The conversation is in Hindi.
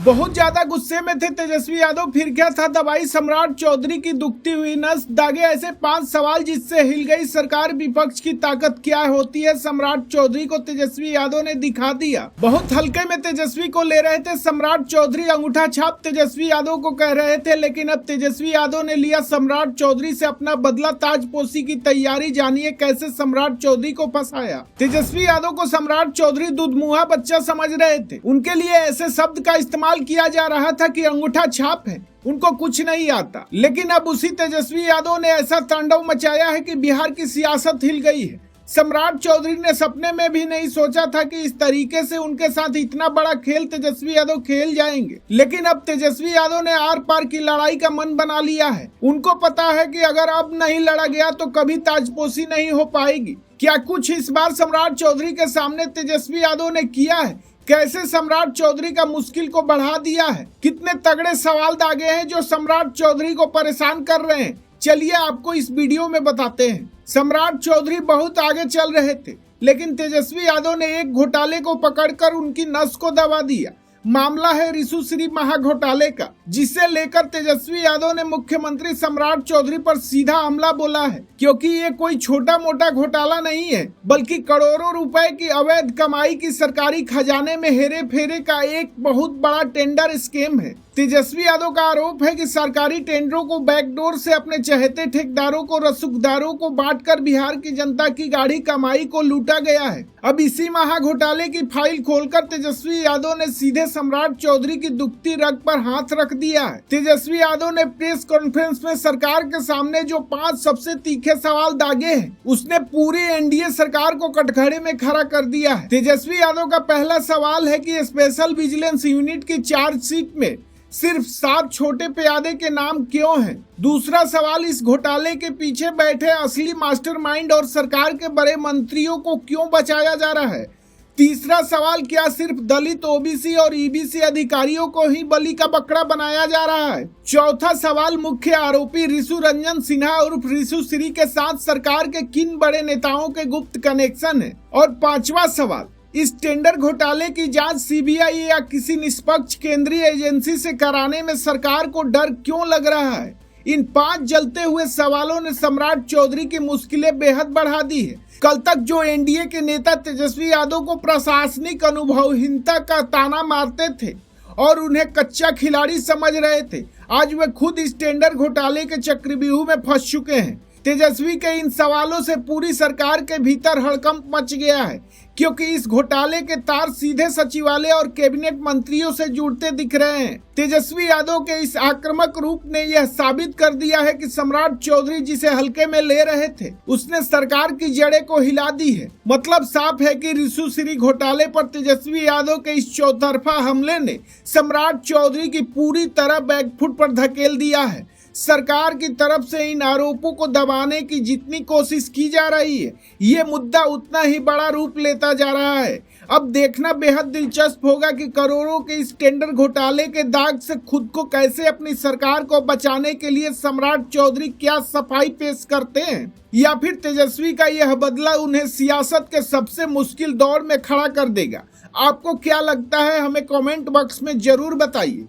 बहुत ज्यादा गुस्से में थे तेजस्वी यादव। फिर क्या था दवाई सम्राट चौधरी की दुखती हुई नस। दागे ऐसे 5 सवाल जिससे हिल गई सरकार। विपक्ष की ताकत क्या होती है, सम्राट चौधरी को तेजस्वी यादव ने दिखा दिया। बहुत हल्के में तेजस्वी को ले रहे थे सम्राट चौधरी। अंगूठा छाप तेजस्वी यादव को कह रहे थे, लेकिन अब तेजस्वी यादव ने लिया सम्राट चौधरी से अपना बदला। ताजपोशी की तैयारी, जानिए कैसे सम्राट चौधरी को फंसाया। तेजस्वी यादव को सम्राट चौधरी दूधमुहा बच्चा समझ रहे थे। उनके लिए ऐसे शब्द का इस्तेमाल किया जा रहा था कि अंगूठा छाप है, उनको कुछ नहीं आता। लेकिन अब उसी तेजस्वी यादव ने ऐसा तांडव मचाया है कि बिहार की सियासत हिल गई है। सम्राट चौधरी ने सपने में भी नहीं सोचा था कि इस तरीके से उनके साथ इतना बड़ा खेल तेजस्वी यादव खेल जाएंगे। लेकिन अब तेजस्वी यादव ने आर पार की लड़ाई का मन बना लिया है। उनको पता है कि अगर अब नहीं लड़ा गया तो कभी ताजपोशी नहीं हो पाएगी। क्या कुछ इस बार सम्राट चौधरी के सामने तेजस्वी यादव ने किया है? कैसे सम्राट चौधरी का मुश्किल को बढ़ा दिया है? कितने तगड़े सवाल दागे हैं जो सम्राट चौधरी को परेशान कर रहे हैं? चलिए आपको इस वीडियो में बताते हैं। सम्राट चौधरी बहुत आगे चल रहे थे, लेकिन तेजस्वी यादव ने एक घोटाले को पकड़कर उनकी नस को दबा दिया। मामला है रिशु महाघोटाले का, जिसे लेकर तेजस्वी यादव ने मुख्यमंत्री सम्राट चौधरी पर सीधा हमला बोला है। क्योंकि ये कोई छोटा मोटा घोटाला नहीं है, बल्कि करोड़ों रुपए की अवैध कमाई की सरकारी खजाने में हेरे फेरे का एक बहुत बड़ा टेंडर स्कीम है। तेजस्वी यादव का आरोप है कि सरकारी टेंडरों को बैकडोर से अपने चहेते ठेकेदारों को, रसूखदारों को बांटकर बिहार की जनता की गाढ़ी कमाई को लूटा गया है। अब इसी महाघोटाले की फाइल खोलकर तेजस्वी यादव ने सीधे सम्राट चौधरी की दुखती रग पर हाथ रख दिया है। तेजस्वी यादव ने प्रेस कॉन्फ्रेंस में सरकार के सामने जो 5 सबसे तीखे सवाल दागे हैं, उसने पूरी एनडीए सरकार को कटघरे में खड़ा कर दिया है। तेजस्वी यादव का पहला सवाल है कि स्पेशल विजिलेंस यूनिट की चार्जशीट में सिर्फ 7 छोटे प्यादे के नाम क्यों हैं? दूसरा सवाल, इस घोटाले के पीछे बैठे असली मास्टरमाइंड और सरकार के बड़े मंत्रियों को क्यों बचाया जा रहा है? तीसरा सवाल, क्या सिर्फ दलित, ओबीसी और ईबीसी अधिकारियों को ही बलि का बकरा बनाया जा रहा है? चौथा सवाल, मुख्य आरोपी रिशु रंजन सिन्हा उर्फ रिशु श्री के साथ सरकार के किन बड़े नेताओं के गुप्त कनेक्शन है? और पांचवा सवाल, इस टेंडर घोटाले की जांच सीबीआई या किसी निष्पक्ष केंद्रीय एजेंसी से कराने में सरकार को डर क्यों लग रहा है? इन 5 जलते हुए सवालों ने सम्राट चौधरी की मुश्किलें बेहद बढ़ा दी है। कल तक जो एनडीए के नेता तेजस्वी यादव को प्रशासनिक अनुभवहीनता का ताना मारते थे और उन्हें कच्चा खिलाड़ी समझ रहे थे, आज वे खुद इस टेंडर घोटाले के चक्रव्यूह में फंस चुके हैं। तेजस्वी के इन सवालों से पूरी सरकार के भीतर हड़कंप मच गया है, क्योंकि इस घोटाले के तार सीधे सचिवालय और कैबिनेट मंत्रियों से जुड़ते दिख रहे हैं। तेजस्वी यादव के इस आक्रामक रूप ने यह साबित कर दिया है कि सम्राट चौधरी जिसे हल्के में ले रहे थे, उसने सरकार की जड़ें को हिला दी है। मतलब साफ है कि रिशु श्री घोटाले पर तेजस्वी यादव के इस चौतरफा हमले ने सम्राट चौधरी की पूरी तरह बैकफुट पर धकेल दिया है। सरकार की तरफ से इन आरोपों को दबाने की जितनी कोशिश की जा रही है, ये मुद्दा उतना ही बड़ा रूप लेता जा रहा है। अब देखना बेहद दिलचस्प होगा कि करोड़ों के इस टेंडर घोटाले के दाग से खुद को कैसे अपनी सरकार को बचाने के लिए सम्राट चौधरी क्या सफाई पेश करते हैं, या फिर तेजस्वी का यह बदला उन्हें सियासत के सबसे मुश्किल दौर में खड़ा कर देगा। आपको क्या लगता है, हमें कमेंट बॉक्स में जरूर बताइए।